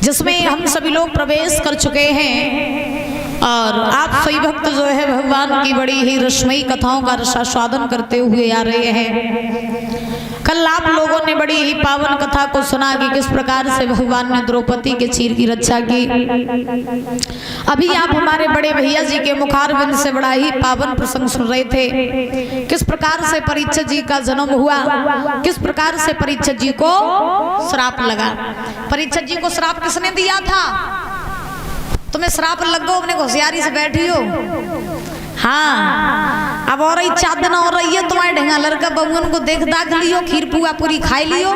जिसमें हम सभी लोग प्रवेश कर चुके हैं और आप सभी भक्त जो है भगवान की बड़ी ही रसमयी कथाओं का रसास्वादन करते हुए आ रहे हैं। कल आप लोगों ने बड़ी ही पावन कथा को सुना कि किस प्रकार से भगवान ने द्रौपदी के चीर की रक्षा की। अभी आप हमारे बड़े भैया जी के मुखारबिंद से बड़ा ही पावन प्रसंग सुन रहे थे, किस प्रकार से परीक्षित जी का जन्म हुआ, किस प्रकार से परीक्षित जी को श्राप लगा। परीक्षित जी को श्राप किसने दिया था? तुम्हें श्राप लग गो, अपने होशियारी से बैठी हो। हाँ, अब और चादना हो रही है तुम्हारे ढंगा लड़का बबुन को देख दाख लियो, खीर पुआ पूरी खाई लियो,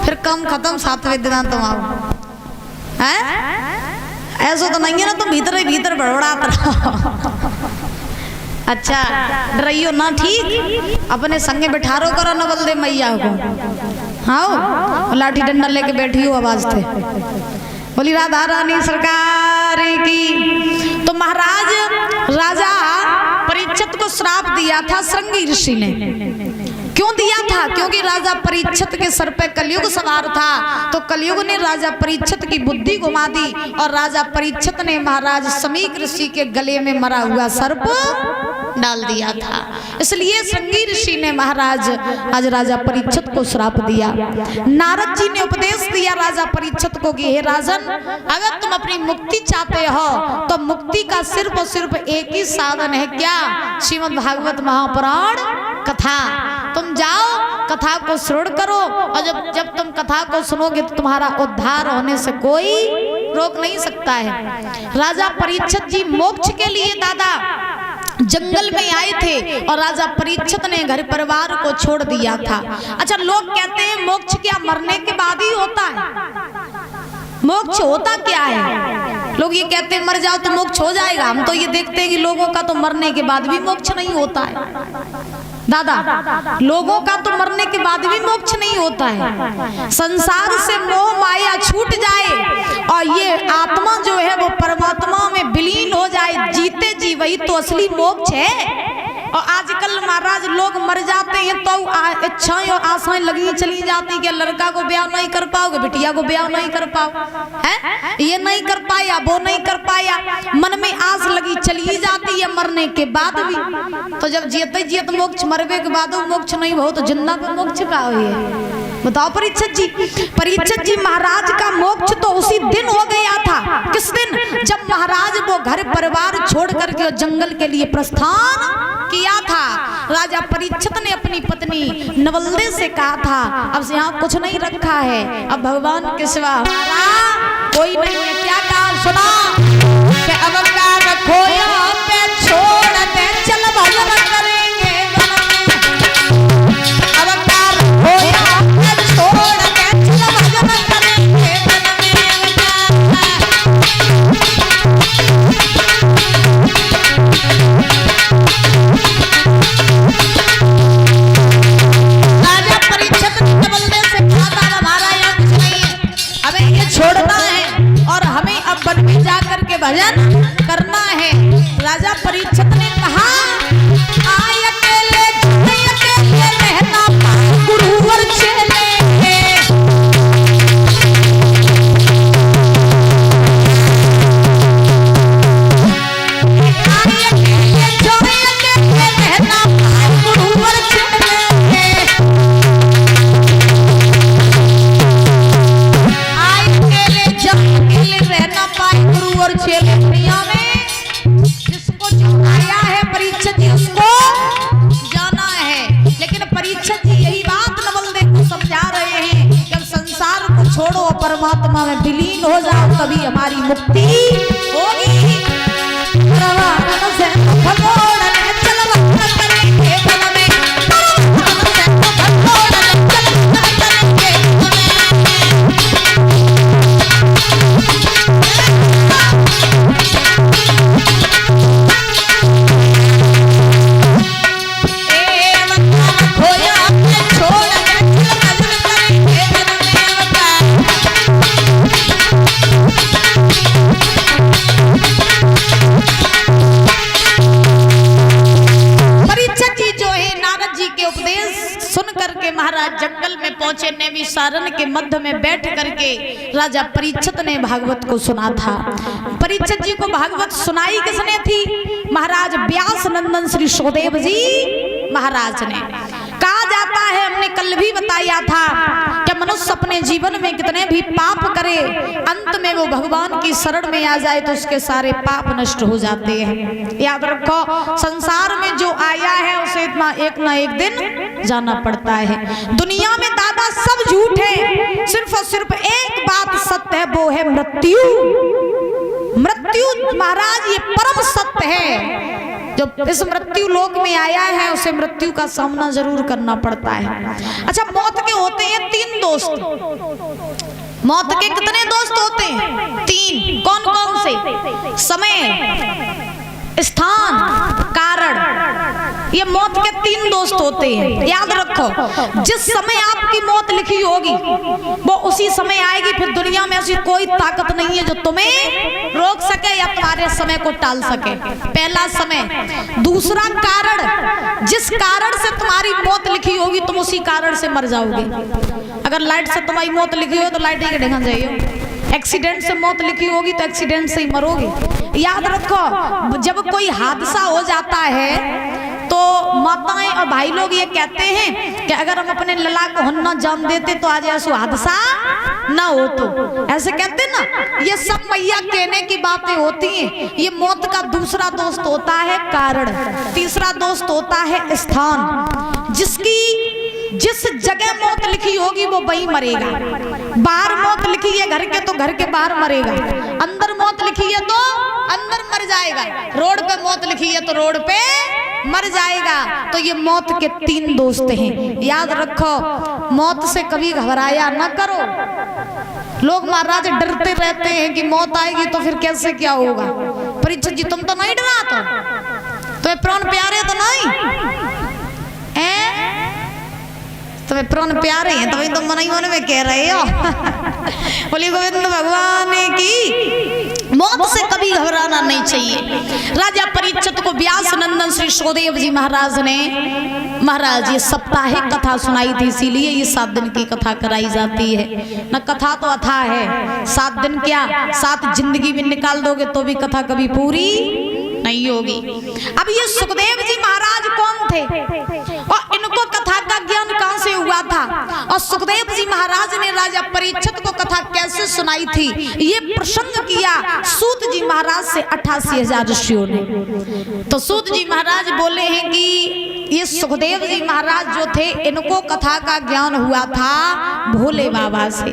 फिर कम खत्म 7वें दिन तुम आओ। ऐसा तो नहीं है ना, तुम भीतर ही भीतर बड़बड़ात रहो। अच्छा डरियो ना, ठीक अपने संगे बिठारो करो न बल दे मैया को। हाँ लाठी डंडा लेके बैठी हो आवाज थे। बोली राधा रानी सरकार की। तो महाराज राजा परीक्षित को श्राप दिया था श्रृंगी ऋषि ने। क्यों दिया था? क्योंकि राजा परीक्षित के सर पे कलयुग सवार था, तो कलयुग ने राजा परीक्षित की बुद्धि घुमा दी और राजा परीक्षित ने महाराज समीक ऋषि के गले में मरा हुआ सर्प डाल दिया था। इसलिए श्रृंगी ऋषि ने महाराज आज राजा परीक्षित को श्राप दिया। नारद जी ने उपदेश दिया राजा परीक्षित को कि हे राजन, अगर तुम अपनी मुक्ति चाहते हो तो मुक्ति का सिर्फ और सिर्फ एक ही साधन है। क्या? श्रीमद् भागवत महापुराण कथा। तुम जाओ कथा को श्रवण करो और जब तुम कथा को सुनोगे तो तुम्हारा उद्धार होने से कोई रोक नहीं सकता है। राजा परीक्षित जी मोक्ष के लिए दादा जंगल में आए थे और राजा परीक्षित ने घर परिवार को छोड़ दिया था। अच्छा, लोग कहते हैं मोक्ष क्या मरने के बाद ही होता है? मोक्ष होता क्या है? लोग ये कहते हैं मर जाओ तो मोक्ष हो जाएगा। हम तो ये देखते हैं कि लोगों का तो मरने के बाद भी मोक्ष नहीं होता है दादा। लोगों का तो मरने के बाद भी मोक्ष नहीं होता है। संसार से मोह माया छूट जाए और ये आत्मा जो है वो परमात्मा में विलीन हो जाए, जीते जी, वही तो असली मोक्ष है। और आजकल महाराज लोग मर जाते हैं तो इच्छाएं और आशाएं लगी चली जाती कि लड़का को ब्याह नहीं कर पाओगे, बिटिया को ब्याह नहीं कर पाओ, है ये नहीं कर पाया, वो नहीं कर पाया, मन में आस लगी चली जाती है मरने के बाद भी। तो जब जियते जियत मोक्ष, मरवे के बाद मोक्ष नहीं हो तो जिंदा पर मोक्ष का हो। बताओ परीक्षित जी। परीक्षित जी महाराज का मोक्ष तो उसी दिन हो गया था। किस दिन? जब महाराज वो घर परिवार छोड़ करके जंगल के लिए प्रस्थान किया था। राजा परीक्षित ने अपनी पत्नी नवल्दे से कहा था अब से यहाँ कुछ नहीं रखा है, अब भगवान के सिवा हमारा कोई नहीं है। क्या कहा सुना कि अब क्या रखो यहाँ पे छोड़ दे, चल भजन करेंगे अब क्या रखो यहाँ पे छोड़ दे, चल भजन करेंगे। छोड़ना है और हमें अब वन में जाकर के भजन करना है। राजा परीक्षित ने कहा आय अकेले रहना गुरुवर चले। जिसको आया है परीक्षित जी उसको जाना है। लेकिन परीक्षित जी यही बात नवल्दे को समझा रहे हैं, जब संसार को छोड़ो परमात्मा में विलीन हो जाओ तभी हमारी मुक्ति होगी। जंगल में पहुंचे, नैमिषारण्य के मध्य में बैठ करके करके राजा परीक्षित ने भागवत को सुना था। परीक्षित जी को भागवत सुनाई किसने थी? महाराज व्यास नंदन श्री सुखदेव जी महाराज ने। कहा जाता है, हमने कल भी बताया था कि मनुष्य अपने जीवन में कितने भी पाप करे, अंत में वो भगवान की शरण में आ जाए तो उसके सारे पाप नष्ट हो जाते हैं। याद रखो, संसार में जो आया है उसे इतना एक ना एक दिन जाना पड़ता है। दुनिया में दादा सब झूठ है, सिर्फ और सिर्फ एक बात सत्य है, वो है मृत्यु। मृत्यु महाराज ये परम सत्य है। जो इस मृत्यु लोक में आया है उसे मृत्यु का सामना जरूर करना पड़ता है। अच्छा, मौत के होते हैं 3 दोस्त। मौत के कितने दोस्त होते हैं? 3। कौन कौन से? समय, स्थान, कारण। ये मौत के 3 दोस्त होते हैं। याद रखो, जिस समय आपकी मौत लिखी होगी वो उसी समय आएगी। फिर दुनिया में ऐसी कोई ताकत नहीं है जो तुम्हें रोक सके या तुम्हारे समय को टाल सके। पहला समय। दूसरा कारण, जिस कारण से तुम्हारी मौत लिखी होगी तुम उसी कारण से मर जाओगे। अगर लाइट से तुम्हारी मौत लिखी हो तो लाइट ही ढंगा जाइए। एक्सीडेंट से मौत लिखी होगी तो एक्सीडेंट से ही मरोगे। याद रखो, जब कोई हादसा हो जाता है तो माताएं और भाई लोग ये कहते हैं कि अगर हम अपने लला को हन्ना जान देते तो आज ऐसा हादसा ना हो। तो ऐसे कहते ना, ये सब मैया कहने की बातें होती हैं। ये मौत का दूसरा दोस्त होता है कारण। तीसरा दोस्त होता है स्थान। जिस जगह मौत लिखी होगी वो वहीं मरेगा। बाहर मौत लिखी है घर के तो घर के बाहर मरेगा। अंदर मौत लिखी है तो अंदर मर जाएगा। रोड पे मौत लिखी है तो रोड पे मर जाएगा। तो ये मौत के 3 दोस्त हैं। याद रखो, मौत से कभी घबराया न करो। लोग महाराज डरते रहते हैं कि मौत आएगी तो फिर कैसे क्या होगा। परीक्षित जी तुम तो नहीं डरा, तो प्राण प्यारे तो नहीं तुम्हें प्राण प्यारे हैं, तभी तुम मन ही मन में कह रहे हो। बोली गोविंद भगवान की। मौत से कभी घबराना नहीं चाहिए। राजा परीक्षित को व्यास नंदन श्री सुखदेव जी महाराज ने महाराज ये साप्ताहिक कथा सुनाई थी, इसीलिए ये 7 दिन की कथा कराई जाती है। न कथा तो अथा है, 7 दिन क्या 7 जिंदगी भी निकाल दोगे तो भी कथा कभी पूरी नहीं होगी। अब ये सुखदेव जी महाराज कौन थे और इनको कथा का ज्ञान कहां से हुआ था, और सुखदेव जी महाराज ने राजा परीक्षित को कथा कैसे सुनाई थी, ये प्रसंग किया सूत जी महाराज से 88,000 ऋषियों ने। तो सूत जी महाराज बोले हैं कि ये सुखदेव जी महाराज जो थे इनको कथा का ज्ञान हुआ था भोले बाबा से।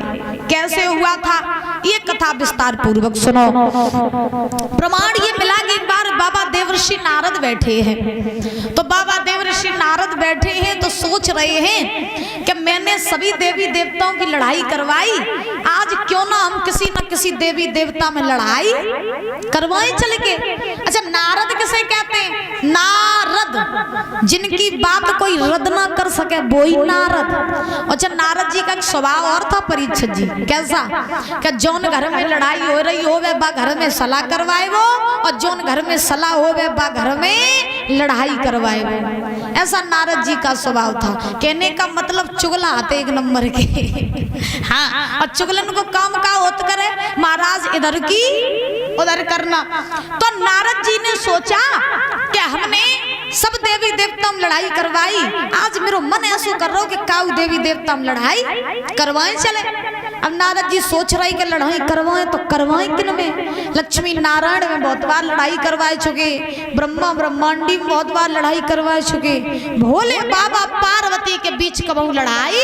कैसे हुआ था ये कथा विस्तार पूर्वक सुनो। प्रमाण ये मिला कि एक बार बाबा देवर्षि नारद बैठे हैं। तो बाबा देवर्षि नारद बैठे हैं तो सोच रहे हैं कि मैंने सभी देवी देवताओं की लड़ाई करवाई, आज क्यों ना हम किसी न किसी देवी देवता में लड़ाई करवाए चले के। अच्छा, नारद किसे कहते हैं? नारद, जिनकी बात कोई रद्द ना कर सके वो ही नारद। अच्छा, नारद जी का स्वभाव और था परीक्षित जी। कैसा? कि जौन घर में लड़ाई हो रही हो वे बा घर में सलाह करवाए वो, और जौन घर में सलाह हो वे बा घर में लड़ाई करवाए वो। ऐसा नारद जी का स्वभाव था। कहने का मतलब चुगला आते 1 नंबर के। हाँ, और चुगलन को काम का होत करे महाराज इधर की उधर करना। तो नारद जी ने सोचा कि हमने सब देवी देवता में लड़ाई करवाई, आज मेरा मन ऐसा कर रहा हो कि काऊ देवी देवता में लड़ाई करवाएं चले। अब नारद जी सोच रहे कि लड़ाई करवाएं तो करवाएं किन में? लक्ष्मी नारायण में बहुत बार लड़ाई करवाए चुके, ब्रह्मा ब्रह्मांडी में बहुत बार लड़ाई करवाए चुके, भोले बाबा पार्वती के बीच कबहू लड़ाई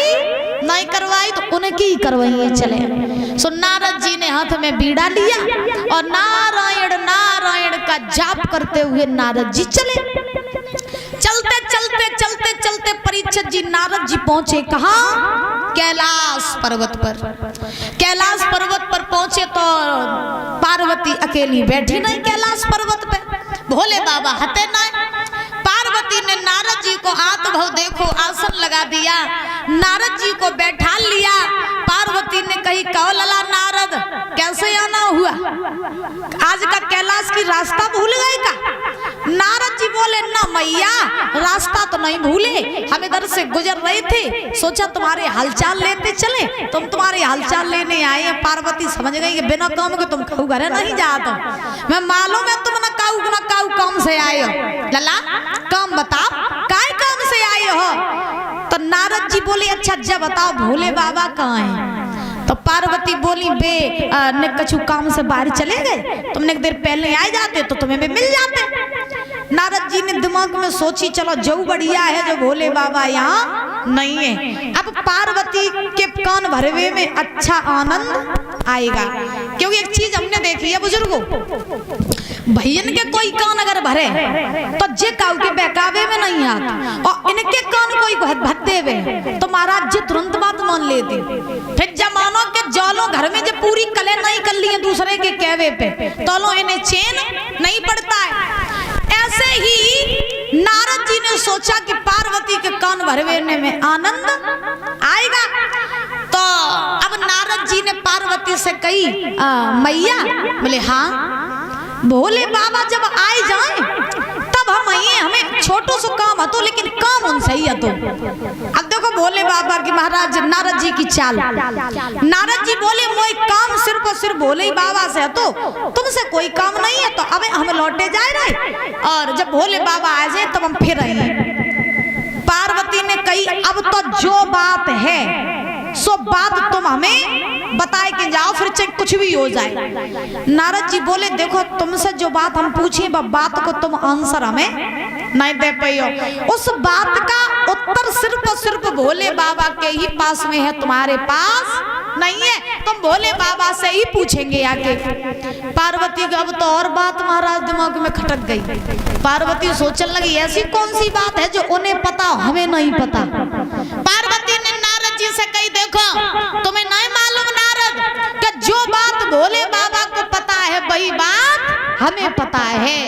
नहीं करवाई तो उनकी ही करवाइए चले। सो नारद जी ने हाथ में बीड़ा लिया और नारायण नारायण का जाप करते हुए नारद जी चले। चलते चलते चलते चलते परीक्षित जी नारद जी पहुंचे कहाँ? कैलाश पर्वत पर। कैलाश पर्वत पर पहुंचे तो पार्वती अकेली बैठी नहीं कैलाश पर्वत पे, भोले बाबा हते नहीं। पार्वती ने नारद जी को आत भव देखो आसन लगा दिया, नारद जी को बैठा लिया। पार्वती ने कही कहो लला नारद कैसे आना हुआ, आज का कैलाश की रास्ता भूल गए का? नारद जी बोले ना मैया, रास्ता तो नहीं भूले, हम इधर से गुजर रहे थे, सोचा तुम्हारे हालचाल लेते चले, तुम तुम्हारे हालचाल लेने आए हैं। पार्वती समझ गई कि बिना काम के तुम कहू घरे नहीं जाता, मैं मालूम है तुम ना काऊ काम से आए हो। लला काम बताओ, काय काम से आए हो? तो नारद जी बोले अच्छा जब बताओ भोले बाबा कहाँ हैं? तो पार्वती बोली बे ने कछु काम से बाहर चले गए, तुमने एक देर पहले आ जाते तो तुम्हें भी मिल जाते। नारद जी ने दिमाग में सोची चलो जो बढ़िया है जो भोले बाबा यहाँ नहीं है। अब पार्वती के कान भरवे में अच्छा आनंद आएगा, क्योंकि एक चीज हमने देखी है बुजुर्गों, भैयन के कोई कान अगर भरे तो जे काऊ के बहकावे में नहीं आता, और इनके कान कोई भत्ते में तो महाराज जी तुरंत बात मान लेते। फिर जमानों के जौलों घर में जब पूरी कले नहीं कर ली है दूसरे के कहवे पे, तो लो इन्हें चैन नहीं पड़ता है। ऐसे ही नारद जी ने सोचा कि पार्वती के कान भरवेने में आनंद आएगा, तो अब नारद जी ने पार्वती से कही मैया, बोले हाँ भोले बाबा जब आए जाए तब हम आइए, हमें छोटो सो काम हतो लेकिन काम उनसे ही हतो। अब देखो भोले बाबा की महाराज नारद जी की चाल, नारद जी बोले मोई काम सिर्फ और सिर्फ भोले बाबा से हतो, तुमसे कोई काम नहीं है, तो अब हम लौटे जा रहे और जब भोले बाबा आ जाए तब हम फिर आएंगे। पार्वती ने कही अब तो जो बात है सो बात तुम हमें बताए के जाओ, फिर चाहे कुछ भी हो जाए। नारद जी बोले देखो तुमसे जो बात हम पूछे वह बात को तुम आंसर हमें नहीं दे पाई हो, उस बात का उत्तर सिर्फ और सिर्फ भोले बाबा के ही पास में है, तुम्हारे पास नहीं है, तुम भोले बाबा से ही पूछेंगे आके। पार्वती को अब तो और बात महाराज दिमाग में खटक गई। पार्वती सोचने लगी ऐसी कौन सी बात है जो उन्हें पता हमें नहीं पता। पार्वती ने नारद जी से कही देखो तुम्हें नहीं मालूम नारद कि जो बात भोले बाबा को पता है वही बात हमें पता है,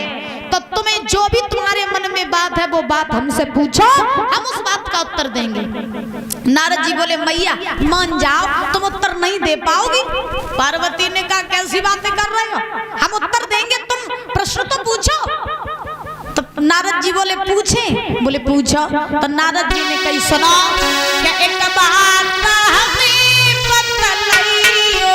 तो तुम्हें जो भी तुम्हारे मन में बात है वो बात हमसे पूछो, हम उस बात का उत्तर देंगे। नारद जी बोले मैया मान जाओ तुम उत्तर नहीं दे पाओगी। पार्वती ने कहा कैसी बातें कर रहे हो, हम उत्तर देंगे, तुम प्रश्न तो पूछो। तो नारद जी बोले पूछे, बोले पूछो। तो नारद जी ने कही सुनो क्या एक बात हमें बतलाइयो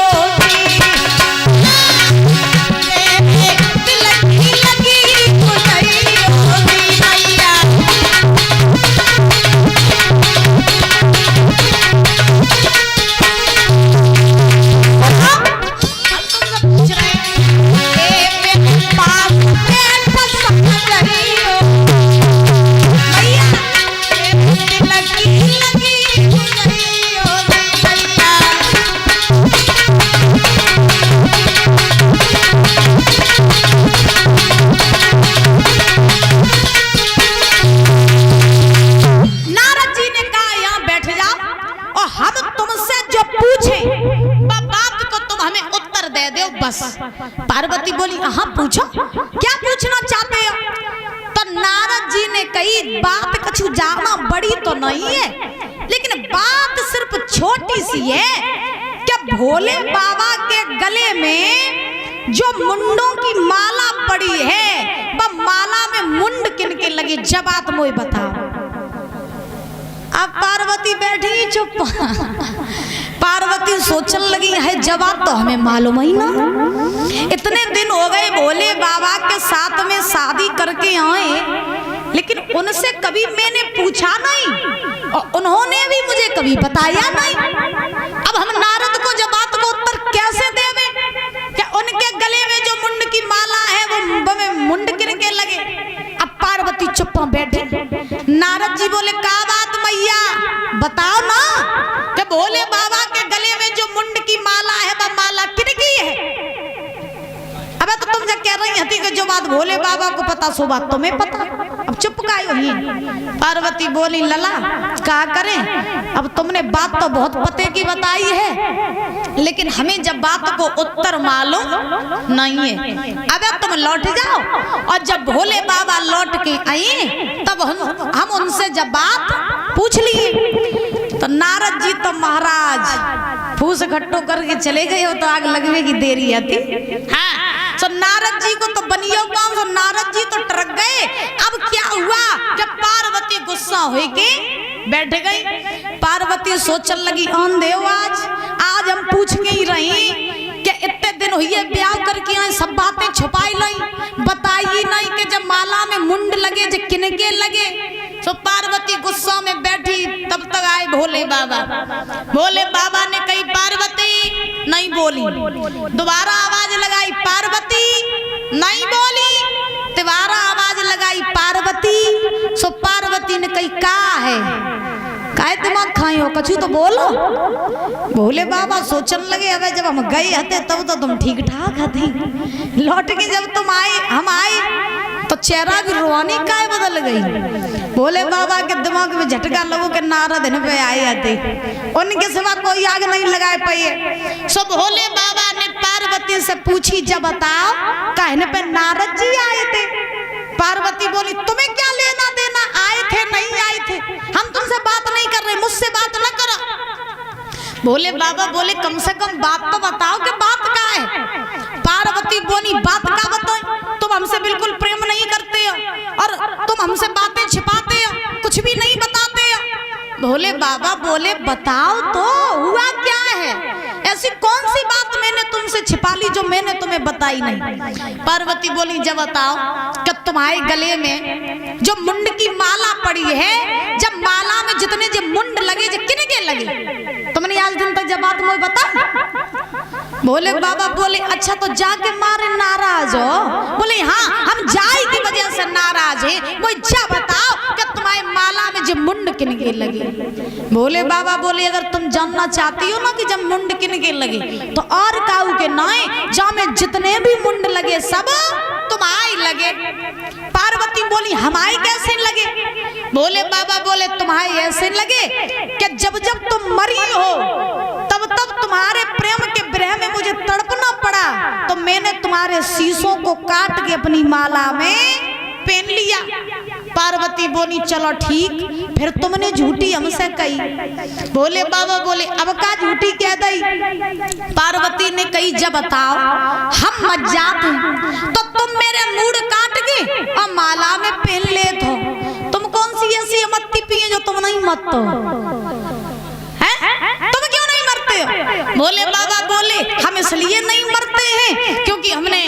बस। पार्वती बोली हाँ पूछो क्या पूछना चाहते हो। तो नारद जी ने कही बात कछु ज्यादा बड़ी तो नहीं है, लेकिन बात सिर्फ छोटी सी है कि भोले बाबा के गले में जो मुंडों की माला पड़ी है वह माला में मुंड किनके लगे, जबात मोई बताओ। अब पार्वती बैठी चुप। पार्वती सोचने लगी है जवाब तो हमें मालूम ही ना, इतने दिन हो गए भोले बाबा के साथ में शादी करके आए, लेकिन उनसे कभी मैंने पूछा नहीं और उन्होंने भी मुझे कभी बताया नहीं। अब हम नारद को जवाब को उत्तर कैसे देवे कि उनके गले में जो मुंड की माला है वो में मुंड किनके लगे। अब पार्वती चुप बैठे। नारद जी बोले का बात मैया बताओ ना कि भोले बाबा के गले में जो मुंड की माला है वह माला किनकी है। अब तो तुम जब कह रही थी कि जो बात भोले बाबा को पता सो बात तुम्हें पता, अब चुप काहे हुई। पार्वती बोली लला क्या करें, अब तुमने बात तो बहुत पते की बताई है, लेकिन हमें जब बात को उत्तर मालूम नहीं है। अब तुम लौट जाओ और जब भोले बाबा लौट के आए तब हम उनसे जब बात पूछ लिए। तो नारद जी तो महाराज फूस इकट्ठो करके चले गए हो तो आग लगने की देरी आती। हाँ, तो नारद जी को तो बनियो गांव तो नारद जी तो टरक गए। अब क्या हुआ, जब पार्वती गुस्सा हुई के बैठ गई। पार्वती सोचने लगी आन देव आज हम पूछ के ही रही कि इतने दिन हुए ब्याह करके आए, सब बातें छुपाई लाई, बताई नहीं कि जब माला में मुंड लगे जो किनके लगे। तो पार्वती गुस्सा में बैठी, तब तक आए भोले बाबा। भोले बाबा ने कही पार्वती, नहीं बोली। दोबारा आवाज लगाई पार्वती, नहीं बोली। दोबारा आवाज लगाई पार्वती। सो पार्वती ने कही का है, काय दिमाग खाई हो, कछु तो बोलो। भोले बाबा सोचने लगे अबे जब हम गए हते तब तो तुम ठीक ठाक हती, लौट के जब तुम आए हम आए तो चेहरा भी रोनी काय बदल गई। भोले बाबा के दिमाग में झटका लगो के नारद इन पे आए आते, उनके सिवा कोई आग नहीं लगाए पाए। सो भोले बाबा ने पार्वती से पूछी जब बताओ कहने पे नारद जी आए थे। पार्वती बोली तुम्हें क्या लेना देना, आए थे नहीं आए थे, हम तुमसे बात नहीं कर रहे, मुझसे बात न करो। भोले बाबा बोले कम से कम बात तो बताओ कि बात क्या है। पार्वती बोली बात क्या बताओ, तुम हमसे बिल्कुल प्रेम नहीं करते हो और तुम हमसे बातें छिपाते हो, कुछ भी नहीं बताते हो। भोले बाबा बोले बताओ तो हुआ क्या है, ऐसी कौन सी बात मैंने तुमसे छिपा ली जो मैंने तुम्हें बताई नहीं। पार्वती बोली जब बताओ कि तुम्हारे गले में जो मुंड की माला पड़ी है, जब माला में जितने जो मुंड लगे जो किनके लगे, तुमने आज दिन तक जब बात मुझे बता। भोले बाबा बोले अच्छा तो जाके मारे नाराज हो। बोले हाँ हम जाए की वजह से नाराज है, मुझे जा बताओ कि तुम्हारे माला में जो मुंड किनके लगे। भोले बाबा बोले अगर तुम जानना चाहती हो ना कि जब मुंड किनके लगे तो और काऊ के नाए जा में जितने भी मुंड लगे सब तुम्हारे लगे। पार्वती बोली हमारे कैसे लगे। भोले बाबा बोले तुम्हारे ऐसे लगे कि जब जब तुम मरी हो तब तब तुम्हारे प्रेम के विरह में मुझे तड़पना पड़ा, तो मैंने तुम्हारे शीशों को काट के अपनी माला में पहन लिया। पार्वती बोली चलो ठीक, फिर तुमने झूठी हमसे कही। भोले बाबा बोले अब का झूठी कह दई। पार्वती ने कही जब बताओ हम मजाक तो तुम मेरे मूड काट के और माला में पहन ले तो तुम कौन सी ऐसी मत्ती पिए जो तुम नहीं मरते हो, तुम क्यों नहीं मरते हो। भोले बाबा बोले हम इसलिए नहीं मरते हैं क्योंकि हमने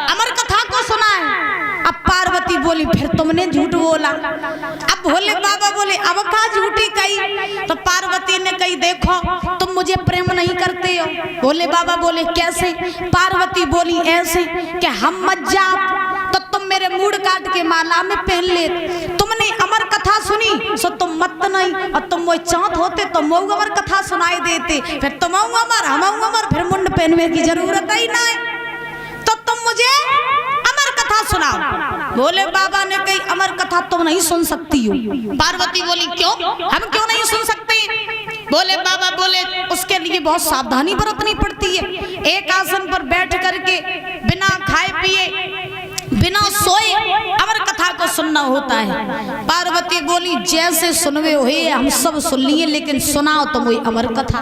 अमर कथा को सुना है। अब पार्वती बोली फिर तुमने झूठ बोला। अब भोले बाबा बोले अब का झूठी कही। तो पार्वती ने कही देखो तुम मुझे प्रेम नहीं करते हो। भोले बाबा बोले कैसे। पार्वती बोली ऐसे कि हम मजाक तो तुम मेरे मूड काट के माला में पहन ले, तुमने अमर कथा सुनी सो तुम मत नहीं, और तुम वो चाँद होते तो मऊ अमर कथा सुनाई देते, फिर तुम अमर हम अमर, फिर मुंड पहनने की जरूरत ही नहीं, तो तुम मुझे अमर कथा सुनाओ। भोले बाबा ने कही अमर कथा तुम नहीं सुन सकती हो। पार्वती बोली क्यों, हम क्यों नहीं सुन सकते। भोले बाबा बोले उसके लिए बहुत सावधानी बरतनी पड़ती है, एक आसन पर बैठ करके बिना खाए पिए बिना सोए अमर कथा को सुनना होता है। पार्वती बोली जैसे सुनवे हुए हम सब सुन लिए, लेकिन सुनाओ तो मुझे अमर कथा,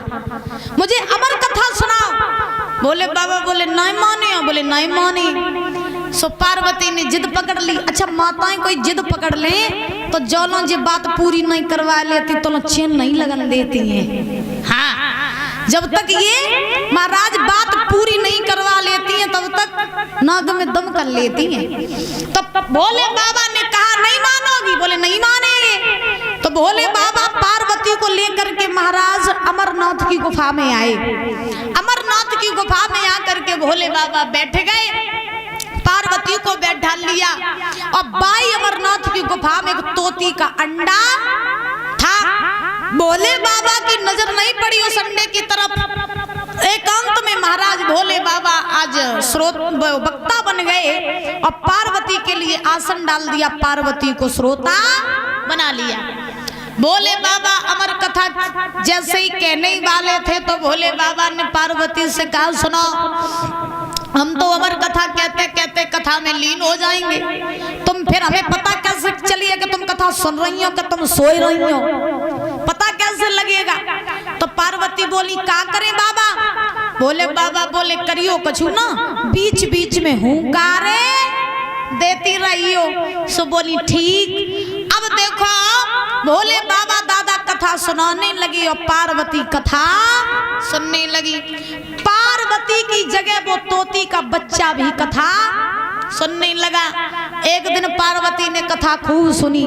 मुझे अमर कथा सुनाओ। भोले बाबा बोले नहीं माने, बोले नहीं माने। सो पार्वती ने जिद पकड़ ली। अच्छा माताएं कोई जिद पकड़ ले तो जौलों जी बात पूरी नहीं करवा लेती तो चैन नहीं लगन देती हैं। हाँ जब तक ये महाराज बात पूरी नहीं करवा लेती हैं तब तक नाग में दम कर लेती हैं। तो भोले बाबा ने कहा नहीं मानोगी, बोले नहीं मानेंगे। तो भोले बाबा पार्वती को लेकर के महाराज अमरनाथ की गुफा में आए। अमरनाथ की गुफा में आकर के भोले बाबा बैठ गए, पार्वती को बैठा लिया और बाई अमरनाथ की गुफा में एक तोती का अंडा था। भोले बाबा की नजर नहीं पड़ी उस अंडे की तरफ। एकांत में महाराज भोले बाबा आज श्रोत वक्ता बन गए और पार्वती के लिए आसन डाल दिया, पार्वती को श्रोता बना लिया। भोले बाबा अमर कथा जैसे ही कहने ही वाले थे तो भोले बाबा ने पार्वती से कहा सुनो हम तो अमर कथा कहते कहते कथा में लीन हो जाएंगे, तुम फिर हमें पता कैसे चलिए कि तुम कथा सुन रही हो कि तुम सोए रही हो, पता कैसे लगेगा। तो पार्वती बोली क्या करें बाबा, भोले बाबा बोले करियो कछु ना, बीच बीच में हुंकारे देती रहियो। सो बोली ठीक। अब देखो भोले बाबा दादा कथा सुनाने लगी और पार्वती कथा सुनने लगी। पार्वती की जगह वो तोती का बच्चा भी कथा सुनने लगा। एक दिन पार्वती ने कथा खूब सुनी,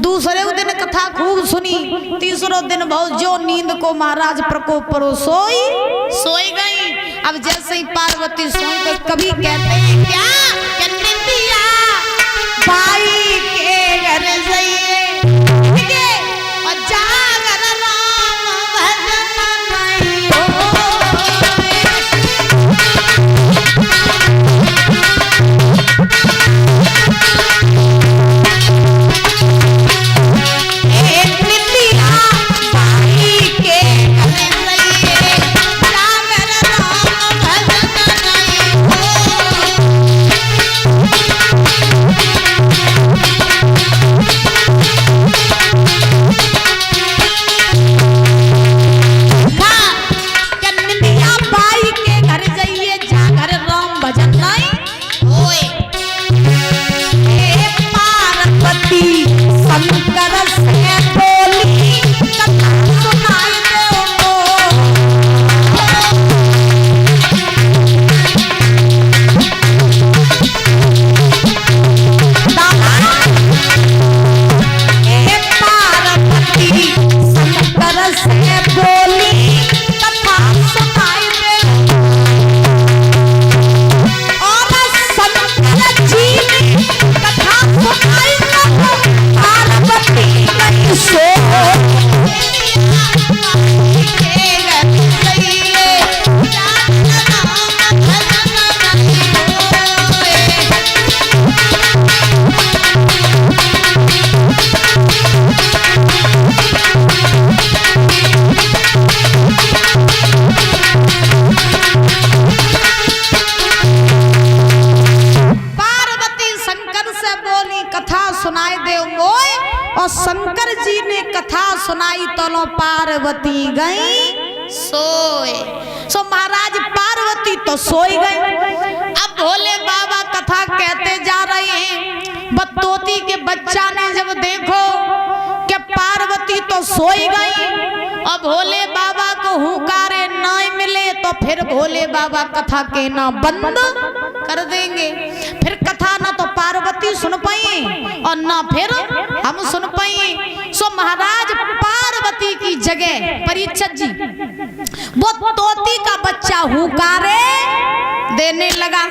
दूसरे दिन कथा खूब सुनी, तीसरे दिन बहुत जो नींद को महाराज प्रकोप परो सोई गई। अब जैसे ही पार्वती सोई तो कभी कहते हैं क्या भाई के घर जाइए और जागर राम भजन नहीं शंकर जी ने कथा सुनाई तो पार्वती गई सोए। सो महाराज पार्वती तो सोई गई। अब भोले बाबा कथा कहते जा रहे हैं। बतौती के बच्चा ने जब देखो कि पार्वती तो सोई गई और भोले बाबा को हुंकारे नहीं मिले तो फिर भोले बाबा कथा कहना बंद कर देंगे। फिर कथा ना तो पार्वती सुन पाए और ना फिर हम सुन पाए। सो महाराज पार्वती की जगह परीक्षित जी वो तोती का बच्चा हुंकारे देने लगा।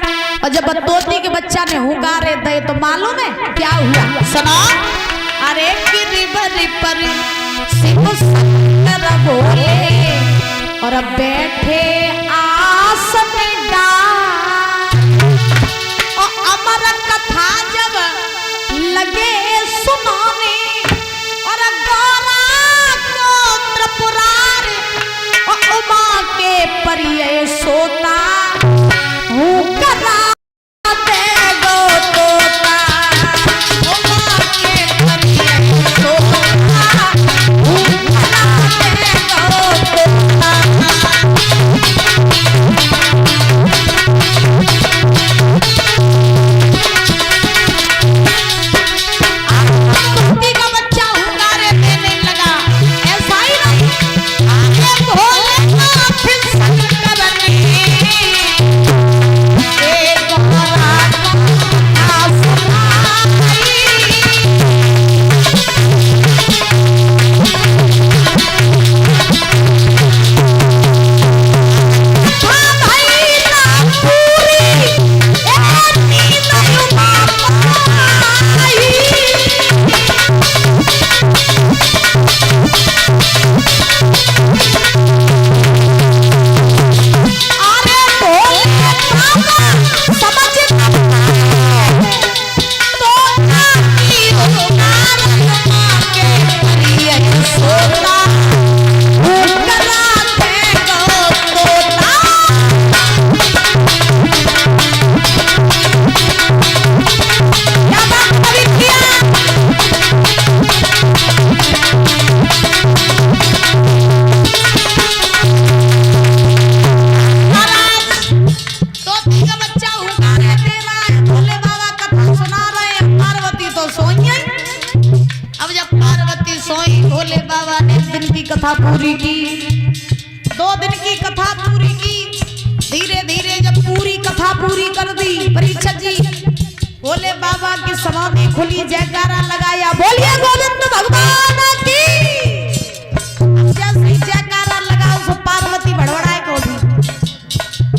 और जब तोती के बच्चा ने हुंकारे दे तो मालूम है क्या हुआ, सुनो। अरे गिरिवर पर शिव शंकर बोले और बैठे आसन और अमर कथा जब लगे सुनाने और गौरा को त्रिपुरारी और उमा के परिय सोता हूँ करा भोले नाथ शंकर ने कथा पूरी की, 2 दिन की कथा पूरी की। धीरे धीरे जब पूरी कथा पूरी कर दी परीक्षित जी, भोले बाबा की समाधि खुली, जयकारा लगाया, बोलिए गोविंद भगवान की। जैसे ही जयकारा लगा उस पार्वती भड़बड़ाए को दी।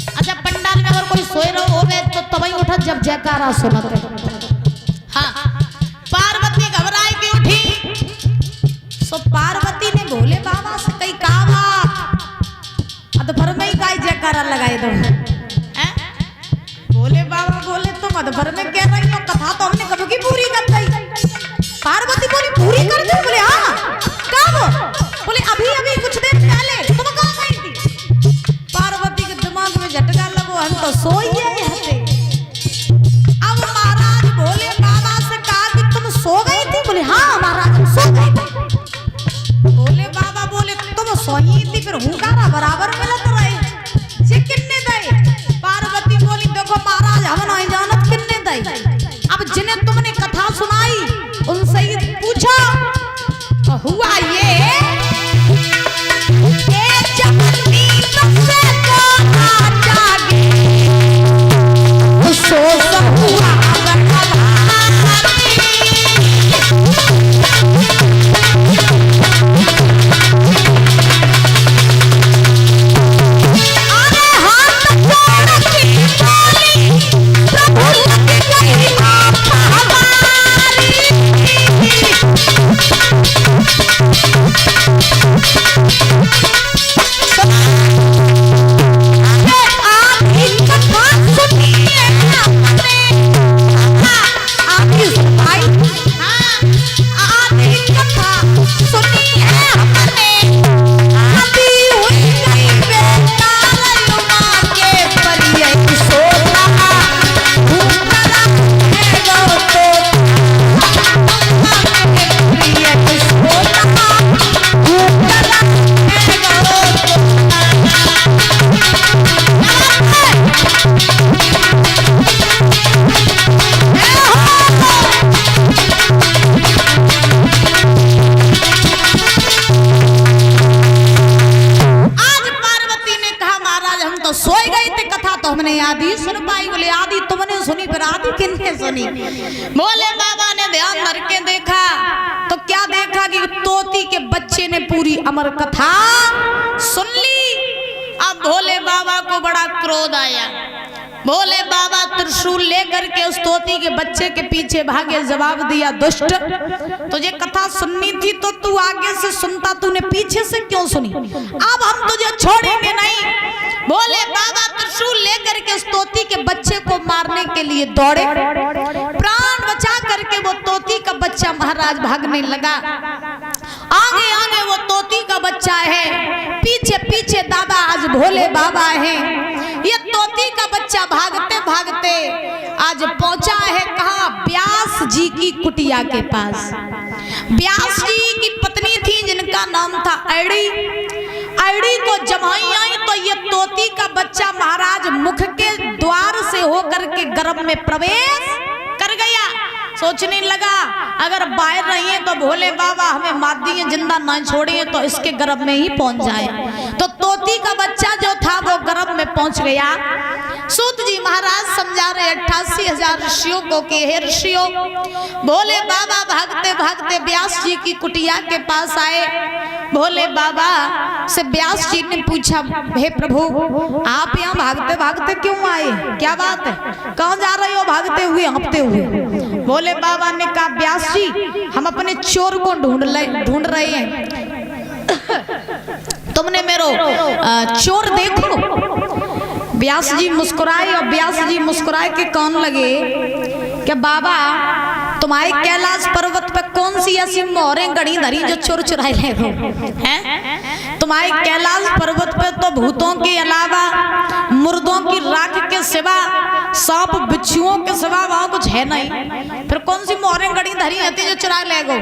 अच्छा, पंडाल में अगर कोई सोए रहो होवे तो तभी उठा जब जयकारा सुनते। हाँ, पार्वती घबराए के उठी। सो पार्वती ने भोले बाबा से कई कहा, अधभर में ही गाय जयकारा लगाए दो। भोले बाबा बोले तुम अधभर में कह रही हो, कथा तो हमने कब की पूरी कर दी। पार्वती बोली पूरी कर दी? बोले हाँ। कब? बोले अभी अभी कुछ देर पहले। तुम कहाँ गई थी? पार्वती के दिमाग में झटका लगो, हम तो सोई है। अब महाराज भोले बाबा से कहा कि तुम सो गई थी? बोले हाँ महाराज हम सो गई थी। भोले बाबा बोले तुम सोई थी फिर हुंकारा बराबर मिलत रहे, ये किन्ने दे? पार्वती बोली देखो महाराज हम नहीं जानत किन्ने दे। अब जिन्हें तुमने कथा सुनाई उनसे ही पूछो। तो हुआ ये जब नींद से तो जागे सो सब हुआ आदि सुन पाई। बोले आदि तुमने सुनी पर आदि किसने सुनी? भोले बाबा ने ध्यान धर के देखा तो क्या देखा कि तोती के बच्चे ने पूरी अमर कथा सुन ली। अब भोले बाबा को बड़ा क्रोध आया। भोले बाबा त्रिशूल लेकर के उस तोती के बच्चे के पीछे भागे, जवाब दिया दुष्ट तुझे कथा सुननी थी तो तू आगे से सुनता, तूने पीछे से क्यों सुनी? अब हम तुझे छोड़ेंगे नहीं। भोले बाबा त्रिशूल लेकर के उस तोती के बच्चे को मारने के लिए दौड़े। प्राण बचा करके वो तोती का बच्चा महाराज भागने लगा। आगे आगे वो तोती का बच्चा है, पीछे पीछे दादा आज भोले बाबा हैं। ये तोती का बच्चा भागते भागते आज पहुंचा है कहाँ? व्यास जी की कुटिया के पास। व्यास जी की पत्नी थी जिनका नाम था ऐड़ी। ऐड़ी को जमाई आई तो ये तोती का बच्चा महाराज मुख के द्वार से होकर के गर्भ में प्रवेश कर गया। सोचने लगा अगर बाहर रहिए तो भोले बाबा हमें मार दिए, जिंदा ना छोड़िए तो इसके गर्भ में ही पहुंच जाए। तो तोती का बच्चा जो था वो गर्भ में पहुंच गया। सूत जी महाराज समझा रहे 88,000 ऋषियों को कि हे ऋषियों, भोले बाबा भागते भागते व्यास जी की कुटिया के पास आए। भोले बाबा से व्यास जी ने पूछा हे प्रभु आप यहाँ भागते भागते क्यों आए? क्या बात है? कहाँ जा रहे हो भागते हुए हाँफते हुए? भोले बाबा ने कहा व्यास जी हम अपने चोर को ढूंढ रहे हैं। तुमने मेरो चोर देखो। व्यास जी मुस्कुराए और व्यास जी मुस्कुराए के कौन लगे कि बाबा तुम्हारे कैलाश पर्वत पे कौन सी ऐसी मोहरें गड़ी धरी जो चोर चुराए ले हो हैं? तुम्हारे कैलाश पर्वत पे तो भूतों के अलावा मुर्दों की राख के सिवा सांप बिच्छुओं के सिवा वहां कुछ है नहीं, फिर कौन सी मोहरें गड़ी धरी होती जो चुरा ले गो?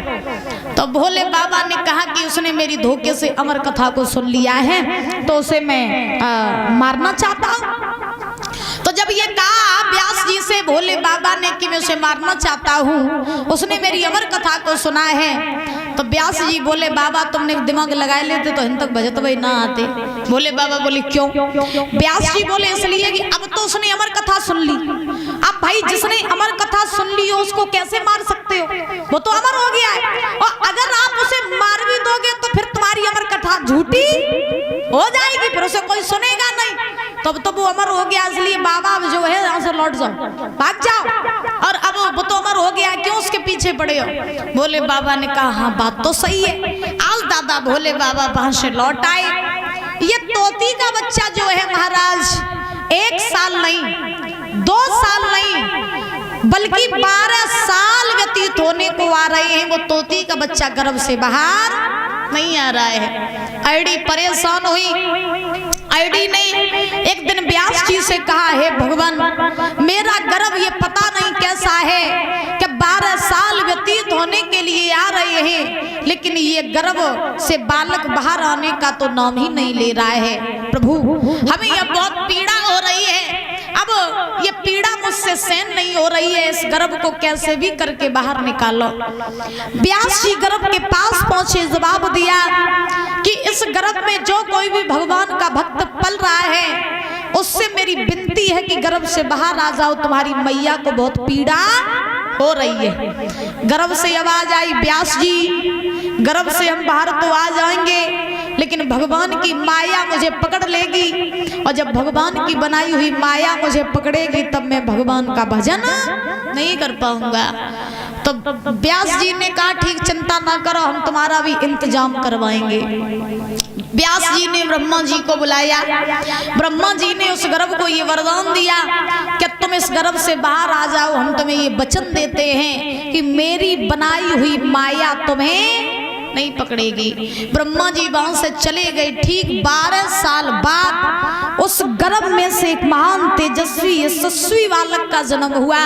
तो भोले बाबा ने कहा कि उसने मेरी धोखे से अमर कथा को सुन लिया है तो उसे मैं मारना चाहता हूं। तो जब ये कहा व्यास जी से भोले बाबा ने कि मैं उसे मारना चाहता हूँ, उसने मेरी अमर कथा को सुना है। तो व्यास जी बोले बाबा तुमने दिमाग लगाए लेते तो इन तक भजत भाई ना आते। बोले बाबा बोले क्यों? व्यास जी बोले इसलिए कि अब तो उसने अमर कथा सुन ली। अब भाई जिसने अमर कथा सुन ली हो उसको कैसे मार सकते हो? वो तो अमर हो गया है, और अगर आप उसे मार भी दोगे तो फिर तुम्हारी अमर कथा झूठी हो जाएगी, फिर उसे कोई सुनेगा नहीं। तब तो वो अमर हो गया, इसलिए बाबा जो है यहाँ से लौट जाओ, भाग जाओ। और अब वो तो अमर हो गया, क्यों उसके पीछे पड़े हो? भोले बाबा ने कहा हाँ बात तो सही है। आज दादा भोले बाबा वहां से लौट आए। ये तोती का बच्चा जो है महाराज 1 साल नहीं 2 साल नहीं बल्कि 12 साल व्यतीत होने को आ रहे हैं, वो तोती का बच्चा गर्भ से बाहर नहीं आ रहा है। आईडी परेशान हुई। आईडी ने एक दिन व्यास जी से कहा है भगवान मेरा गर्भ ये पता नहीं कैसा है कि 12 साल व्यतीत होने के लिए आ रहे हैं, लेकिन ये गर्भ से बालक बाहर आने का तो नाम ही नहीं ले रहा है। प्रभु हमें यह बहुत पीड़ा हो रही है, अब ये पीड़ा मुझसे सहन नहीं हो रही है, इस गर्भ को कैसे भी करके बाहर निकालो। व्यास जी गर्भ के पास पहुंचे, जवाब दिया कि इस गर्भ में जो कोई भी भगवान का भक्त पल रहा है उससे मेरी विनती है कि गर्भ से बाहर आ जाओ, तुम्हारी मैया को बहुत पीड़ा हो रही है। गर्भ से आवाज आई व्यास जी गर्भ से हम बाहर तो आ जाएंगे, लेकिन भगवान की माया मुझे पकड़ लेगी, और जब भगवान की बनाई हुई माया मुझे पकड़ेगी तब मैं भगवान का भजन नहीं कर पाऊंगा। तो व्यास जी ने कहा ठीक चिंता ना करो, हम तुम्हारा भी इंतजाम करवाएंगे। व्यास जी ने ब्रह्मा जी को बुलाया। ब्रह्मा जी ने उस गर्भ को ये वरदान दिया कि तुम इस गर्भ से बाहर आ जाओ, हम तुम्हें ये वचन देते हैं कि मेरी बनाई हुई माया तुम्हें नहीं पकड़ेगी। ब्रह्मा जी वहां से चले गए। ठीक 12 साल बाद उस गर्भ में से एक महान तेजस्वी यशस्वी बालक का जन्म हुआ,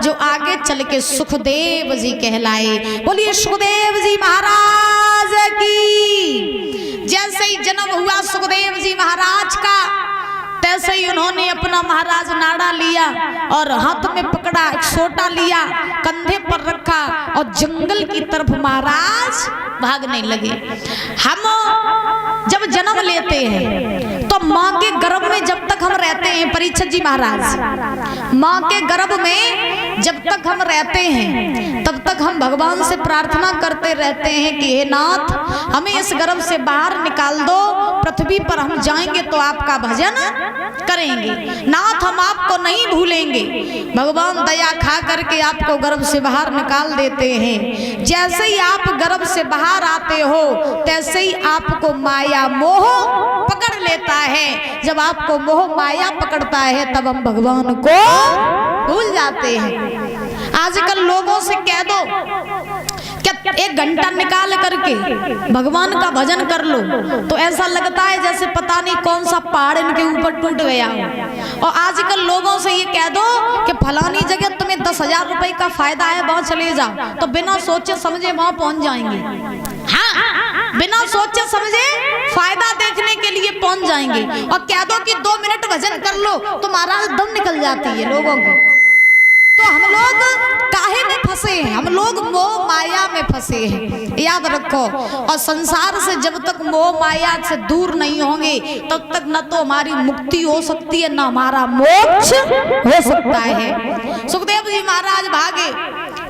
जो आगे चल के सुखदेव जी कहलाए। बोलिए सुखदेव जी महाराज की। जैसे ही जन्म हुआ सुखदेव जी महाराज का, तैसे ही उन्होंने अपना महाराज नाड़ा लिया और हाथ में पकड़ा, एक सोटा लिया, कंधे पर रखा और जंगल की तरफ महाराज भागने लगे। हम जब जन्म लेते हैं तो माँ के गर्भ में जब तक हम रहते हैं, परीक्षित जी महाराज, माँ के गर्भ में जब तक हम रहते हैं तब तक हम भगवान से प्रार्थना करते रहते हैं कि हे नाथ हमें इस गर्भ से बाहर निकाल दो, पृथ्वी पर हम जाएंगे तो आपका भजन करेंगे, नाथ हम आपको नहीं भूलेंगे। भगवान दया खा करके आपको गर्भ से बाहर निकाल देते हैं। जैसे ही आप गर्भ से बाहर आते हो तैसे ही आपको माया मोह पकड़ लेता है। जब आपको मोह माया पकड़ता है तब हम भगवान को भूल जाते हैं। आजकल लोगों से कह दो क्या 1 घंटा निकाल करके भगवान का भजन कर लो, तो ऐसा लगता है जैसे पता नहीं कौन सा पहाड़ इनके ऊपर टूट गया हो। और आजकल लोगों से ये कह दो कि फलानी जगह तुम्हें 10,000 रुपए का फायदा है, वहां चले जाओ, तो बिना सोचे समझे वहां पहुंच जाएंगे। हाँ, बिना सोचे समझे फायदा देखने के लिए पहुंच जाएंगे। और कह दो कि 2 मिनट भजन कर लो तो महाराज दम निकल जाती है लोगों को। तो हम लोग काहे में फंसे हैं? हम लोग मोह माया में फंसे हैं, याद रखो। और संसार से जब तक मोह माया से दूर नहीं होंगे तब तक न तो हमारी मुक्ति हो सकती है, न हमारा मोक्ष हो सकता है। सुखदेव जी महाराज भागे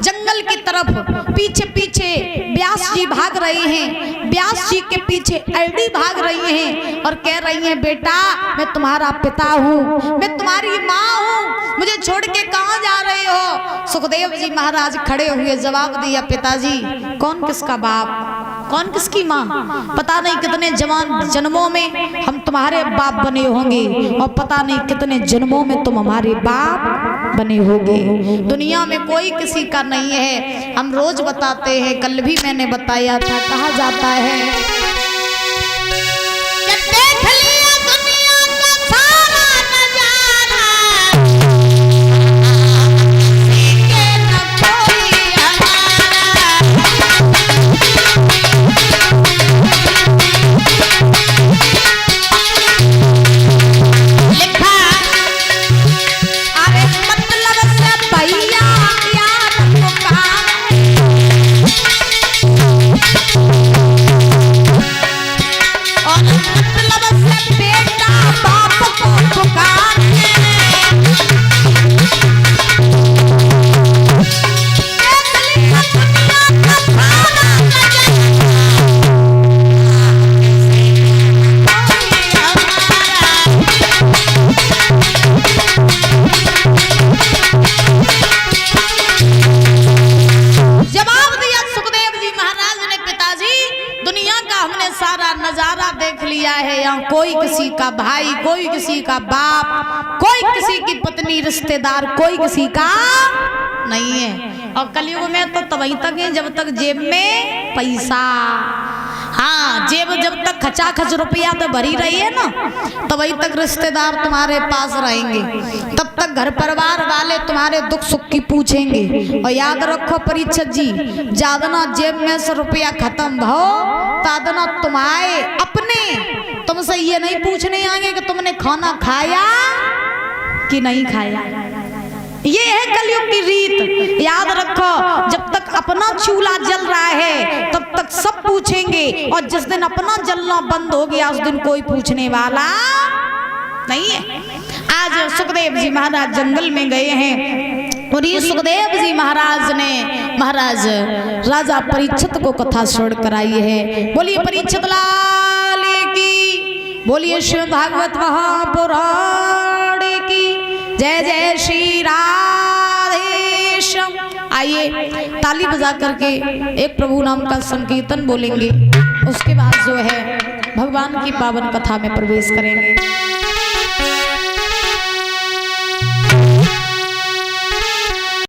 जंगल की तरफ, पीछे पीछे व्यास जी भाग रहे हैं। व्यास जी के पीछे आईडी भाग रही हैं और कह रही हैं बेटा मैं तुम्हारा पिता हूँ, मैं तुम्हारी माँ हूँ, मुझे छोड़ के कहाँ जा रहे हो? सुखदेव जी महाराज खड़े हुए जवाब दिया पिताजी कौन किसका बाप, कौन किसकी माँ, पता नहीं कितने जवान जन्मों में हम तुम्हारे बाप बने होंगे और पता नहीं कितने जन्मों में तुम हमारे बाप बने होगे। दुनिया में कोई किसी का नहीं है। हम रोज बताते हैं, कल भी मैंने बताया था, कहा जाता है मतलब भाई, कोई किसी का बाप, कोई किसी की पत्नी, रिश्तेदार कोई किसी का नहीं है। और कलयुग में तो तभी तक है जब तक जेब में पैसा, हाँ जेब जब तक खचाखच रुपया तो भरी रही है ना, तभी तक रिश्तेदार तुम्हारे पास रहेंगे, तब तक घर परिवार वाले तुम्हारे दुख सुख की पूछेंगे। और याद रखो परीक्षित जी, ज्यादा जेब में से रुपया खत्म हो तादना तुम्हारे अपने तुमसे ये नहीं पूछने आएंगे कि तुमने खाना खाया कि नहीं खाया। ये है कलयुग की रीत, याद रखो। जब तक अपना चूल्हा जल रहा है तब तक सब पूछेंगे, और जिस दिन अपना जलना बंद हो गया उस दिन कोई पूछने वाला नहीं है। आज सुखदेव जी महाराज जंगल में गए हैं और ये सुखदेव जी महाराज ने महाराज राजा परीक्षित को कथा श्रवण कराई है। बोलिए परीक्षित लाल की, बोलिए श्रीमद् भागवत महापुराण की जय जय श्री राधेश्याम। आइए ताली बजा करके एक प्रभु नाम का संकीर्तन बोलेंगे, उसके बाद जो है भगवान की पावन कथा में प्रवेश करेंगे।